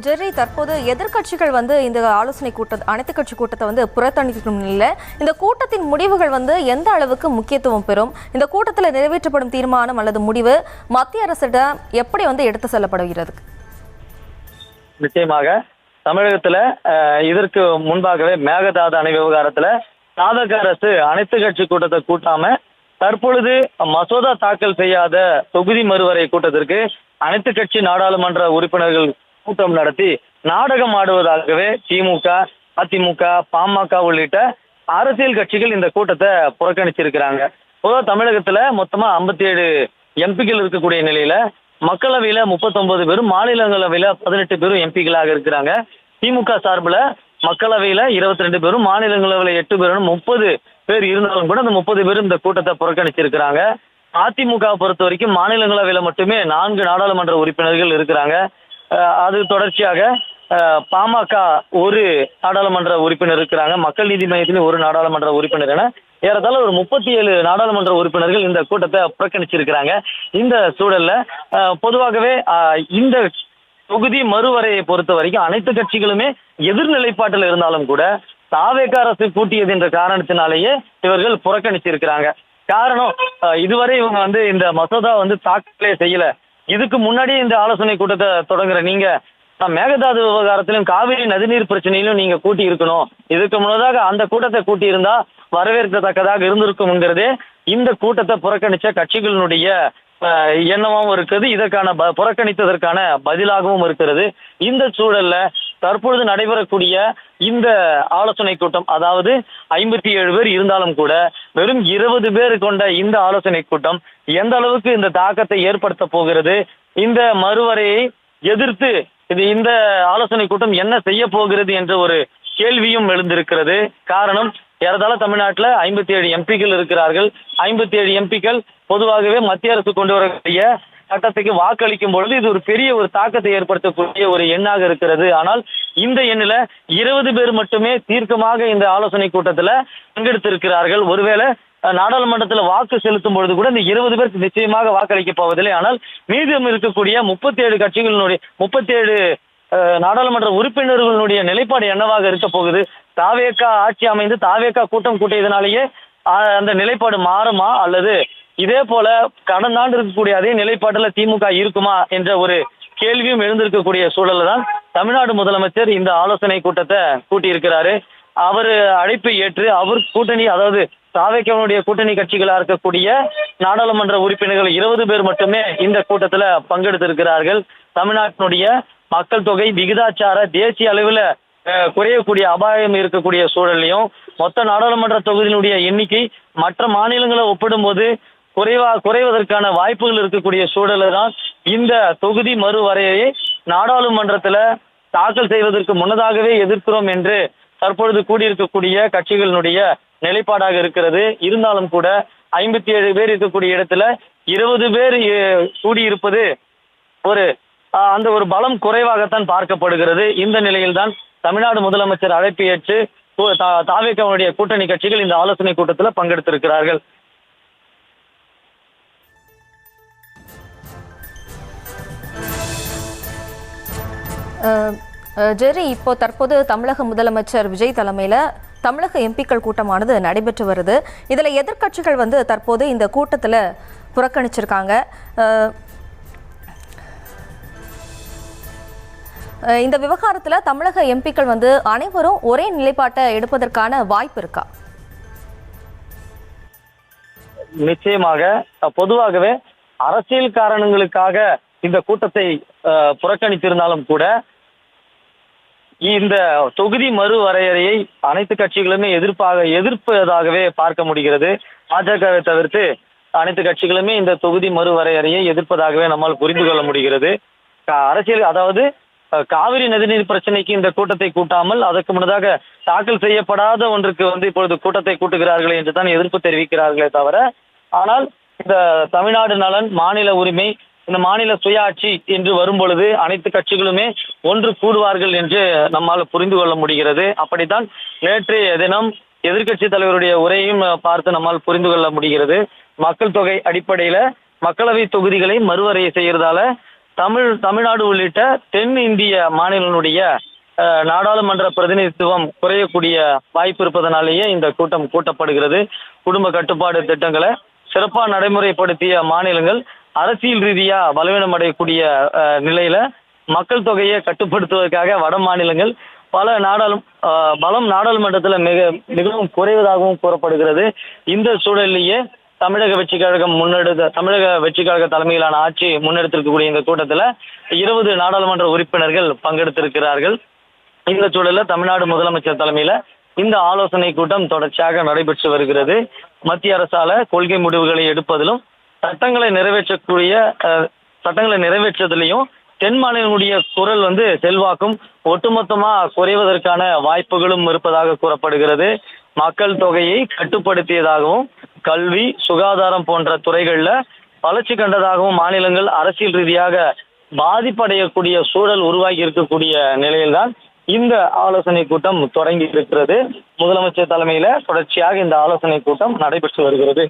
Jerry, தற்போது எதிர்க்கட்சிகள் இந்த ஆலோசனை கூட்ட அனைத்து கட்சி கூட்டத்தை புறக்கணிக்கும் நிலையில் இந்த கூட்டத்தின் முடிவுகள் எந்த அளவுக்கு முக்கியத்துவம் பெறும்? இந்த கூட்டத்தில் நிறைவேற்றப்படும் தீர்மானம் அல்லது முடிவு மத்திய அரசிடம் எப்படி எடுத்து செல்லப்படுகிறது? நிச்சயமாக தமிழகத்துல இதற்கு முன்பாகவே மேகதாது அணை விவகாரத்துல தாவக அரசு அனைத்து கட்சி கூட்டத்தை கூட்டாம தற்பொழுது மசோதா தாக்கல் செய்யாத தொகுதி மறுவரை கூட்டத்திற்கு அனைத்து கட்சி நாடாளுமன்ற உறுப்பினர்கள் கூட்டம் நடத்தி நாடகம் ஆடுவதாகவே திமுக, அதிமுக, பாமக உள்ளிட்ட அரசியல் கட்சிகள் இந்த கூட்டத்தை புறக்கணிச்சிருக்கிறாங்க. பொதுவாக தமிழகத்துல மொத்தமா 57 எம்பிக்கள் இருக்கக்கூடிய நிலையில மக்களவையில 39 பேரும், மாநிலங்களவையில 18 பேரும் எம்பிக்களாக இருக்கிறாங்க. திமுக சார்பில் மக்களவையில 22 பேரும், மாநிலங்களவையில 8 பேரும், 30 பேர் இருந்தாலும் கூட அந்த 30 பேரும் இந்த கூட்டத்தை புறக்கணிச்சிருக்கிறாங்க. அதிமுக பொறுத்த வரைக்கும் மாநிலங்களவையில மட்டுமே 4 நாடாளுமன்ற உறுப்பினர்கள் இருக்கிறாங்க. அது தொடர்ச்சியாக பாமக ஒரு நாடாளுமன்ற உறுப்பினர் இருக்கிறாங்க. மக்கள் நீதி மையத்திலும் ஒரு நாடாளுமன்ற உறுப்பினர் என ஏறத்தாழ ஒரு 37 நாடாளுமன்ற உறுப்பினர்கள் இந்த கூட்டத்தை புறக்கணிச்சிருக்கிறாங்க. இந்த சூழல்ல பொதுவாகவே இந்த தொகுதி மறுவரையை பொறுத்த வரைக்கும் அனைத்து கட்சிகளுமே எதிர்நிலைப்பாட்டில் இருந்தாலும் கூட தாவேக அரசு கூட்டியது என்ற காரணத்தினாலேயே இவர்கள் புறக்கணிச்சிருக்கிறாங்க. காரணம், இதுவரை இவங்க இந்த மசோதா தாக்கலே செய்யல. இதுக்கு முன்னாடி இந்த ஆலோசனை கூட்டத்தை தொடங்குற நீங்க மேகதாது விவகாரத்திலும் காவிரி நதிநீர் பிரச்சனையிலும் நீங்க கூட்டி இருக்கணும். இதுக்கு முன்னதாக அந்த கூட்டத்தை கூட்டி இருந்தா வரவேற்கத்தக்கதாக இருந்திருக்கும்ங்கிறதே இந்த கூட்டத்தை புறக்கணிச்ச கட்சிகளினுடைய எண்ணமாகவும் இருக்குது. இதற்கான புறக்கணித்ததற்கான பதிலாகவும் இருக்கிறது. இந்த சூழல்ல தற்பொழுது நடைபெறக்கூடிய இந்த ஆலோசனை கூட்டம், அதாவது 57 பேர் இருந்தாலும் கூட வெறும் 20 பேர் கொண்ட இந்த ஆலோசனை கூட்டம் எந்த அளவுக்கு இந்த தாக்கத்தை ஏற்படுத்த போகிறது, இந்த மறுவரையை எதிர்த்து இந்த ஆலோசனை கூட்டம் என்ன செய்ய போகிறது என்ற ஒரு கேள்வியும் எழுந்திருக்கிறது. காரணம், ஏறத்தாழ தமிழ்நாட்டில் 57 எம்பிக்கள் இருக்கிறார்கள். 57 எம்பிக்கள் பொதுவாகவே மத்திய அரசு கொண்டு வரக்கூடிய சட்டத்துக்கு வாக்களிக்கும் பொழுது இது ஒரு பெரிய ஒரு தாக்கத்தை ஏற்படுத்தக்கூடிய ஒரு எண்ணாக இருக்கிறது. ஆனால் இந்த எண்ணில் 20 பேர் மட்டுமே தீர்க்கமாக இந்த ஆலோசனை கூட்டத்தில் பங்கெடுத்திருக்கிறார்கள். ஒருவேளை நாடாளுமன்றத்தில் வாக்கு செலுத்தும் பொழுது கூட இந்த 20 பேருக்கு நிச்சயமாக வாக்களிக்க போவதில்லை. ஆனால் மீதம் இருக்கக்கூடிய 37 கட்சிகளினுடைய 37 நாடாளுமன்ற உறுப்பினர்களுடைய நிலைப்பாடு என்னவாக இருக்க போகுது? தாவேக ஆட்சி அமைந்து தாவேக கூட்டம் கூட்டியதனாலேயே அந்த நிலைப்பாடு மாறுமா, அல்லது இதே போல கடந்த ஆண்டு இருக்கக்கூடிய அதே நிலைப்பாட்டுல திமுக இருக்குமா என்ற ஒரு கேள்வியும் எழுந்திருக்கக்கூடிய சூழல்ல தான் தமிழ்நாடு முதலமைச்சர் இந்த ஆலோசனை கூட்டத்தை கூட்டியிருக்கிறாரு. அவர் அழைப்பு ஏற்று அவர் கூட்டணி, அதாவது தாவேகனுடைய கூட்டணி கட்சிகளா இருக்கக்கூடிய நாடாளுமன்ற உறுப்பினர்கள் 20 பேர் மட்டுமே இந்த கூட்டத்துல பங்கெடுத்திருக்கிறார்கள். தமிழ்நாட்டினுடைய மக்கள் தொகை விகிதாச்சார தேசிய அளவில் குறையக்கூடிய அபாயம் இருக்கக்கூடிய சூழலையும் மொத்த நாடாளுமன்ற தொகுதியினுடைய எண்ணிக்கை மற்ற மாநிலங்களை ஒப்பிடும்போது குறைவதற்கான வாய்ப்புகள் இருக்கக்கூடிய சூழலை தான் இந்த தொகுதி மறுவரையை நாடாளுமன்றத்துல தாக்கல் செய்வதற்கு முன்னதாகவே எதிர்க்கிறோம் என்று தற்பொழுது கூடியிருக்கக்கூடிய கட்சிகளினுடைய நிலைப்பாடாக இருக்கிறது. இருந்தாலும் கூட 57 பேர் இருக்கக்கூடிய இடத்துல 20 பேர் கூடியிருப்பது அந்த ஒரு பலம் குறைவாகத்தான் பார்க்கப்படுகிறது. இந்த நிலையில்தான் தமிழ்நாடு முதலமைச்சர் அழைப்பு ஏற்று தாவேகனுடைய கூட்டணி கட்சிகள் இந்த ஆலோசனை கூட்டத்தில் பங்கெடுத்திருக்கிறார்கள். ஜெர்ரி, இப்போ தற்போது தமிழக முதலமைச்சர் விஜய் தலைமையில் தமிழக எம்பிக்கள் கூட்டமானது நடைபெற்று வருது. இதில் எதிர்க்கட்சிகள் தற்போது இந்த கூட்டத்தில் புறக்கணிச்சிருக்காங்க. இந்த விவகாரத்தில் தமிழக எம்பிக்கள் அனைவரும் ஒரே நிலைப்பாட்டை எடுப்பதற்கான வாய்ப்பு இருக்கா? நிச்சயமாக. பொதுவாகவே அரசியல் காரணங்களுக்காக இந்த கூட்டத்தை புறக்கணித்திருந்தாலும் கூட இந்த தொகுதி மறுவரையறையை அனைத்து கட்சிகளுமே எதிர்ப்பதாகவே பார்க்க முடிகிறது. பாஜகவை தவிர்த்து அனைத்து கட்சிகளுமே இந்த தொகுதி மறுவரையறையை எதிர்ப்பதாகவே நம்மால் புரிந்து கொள்ள முடிகிறது. அரசியல், அதாவது காவிரி நதிநீர் பிரச்சனைக்கு இந்த கூட்டத்தை கூட்டாமல் அதற்கு முன்னதாக தாக்கல் செய்யப்படாத ஒன்றுக்கு இப்பொழுது கூட்டத்தை கூட்டுகிறார்களே என்று தான் எதிர்ப்பு தெரிவிக்கிறார்களே தவிர, ஆனால் இந்த தமிழ்நாடு நலன், மாநில உரிமை, இந்த மாநில சுயாட்சி என்று வரும் பொழுது அனைத்து கட்சிகளுமே ஒன்று கூடுவார்கள் என்று நம்மால் புரிந்து கொள்ள முடிகிறது. அப்படித்தான் நேற்றைய தினம் எதிர்க்கட்சி தலைவருடைய உரையும் பார்த்து நம்மால் புரிந்து கொள்ள முடிகிறது. மக்கள் தொகை அடிப்படையில மக்களவை தொகுதிகளை மறுவரையை செய்யறதால தமிழ்நாடு உள்ளிட்ட தென் இந்திய மாநிலங்களுடைய நாடாளுமன்ற பிரதிநிதித்துவம் குறையக்கூடிய வாய்ப்பு இருப்பதனாலேயே இந்த கூட்டம் கூட்டப்படுகிறது. குடும்ப கட்டுப்பாடு திட்டங்களை சிறப்பாக நடைமுறைப்படுத்திய மாநிலங்கள் அரசியல் ரீதியா பலவீனம் அடையக்கூடிய நிலையில மக்கள் தொகையை கட்டுப்படுத்துவதற்காக வட மாநிலங்கள் பல பலம் நாடாளுமன்றத்தில் மிகவும் குறைவதாகவும் கூறப்படுகிறது. இந்த சூழலிலேயே தமிழக வெற்றி கழக தலைமையிலான ஆட்சி முன்னெடுத்திருக்கக்கூடிய இந்த கூட்டத்தில் 20 நாடாளுமன்ற உறுப்பினர்கள் பங்கெடுத்திருக்கிறார்கள். இந்த சூழல்ல தமிழ்நாடு முதலமைச்சர் தலைமையில இந்த ஆலோசனை கூட்டம் தொடர்ச்சியாக நடைபெற்று வருகிறது. மத்திய அரசால கொள்கை முடிவுகளை எடுப்பதிலும் சட்டங்களை நிறைவேற்றுவதிலையும் தென் மாநிலங்களுடைய குரல் செல்வாக்கும் ஒட்டுமொத்தமா குறைவதற்கான வாய்ப்புகளும் இருப்பதாக கூறப்படுகிறது. மக்கள் தொகையை கட்டுப்படுத்தியதாகவும் கல்வி சுகாதாரம் போன்ற துறைகள்ல வளர்ச்சி கண்டதாகவும் மாநிலங்கள் அரசியல் ரீதியாக பாதிப்படையக்கூடிய சூழல் உருவாகி இருக்கக்கூடிய நிலையில்தான் இந்த ஆலோசனை கூட்டம் தொடங்கி இருக்கிறது. முதலமைச்சர் தலைமையில தொடர்ச்சியாக இந்த ஆலோசனை கூட்டம் நடைபெற்று வருகிறது.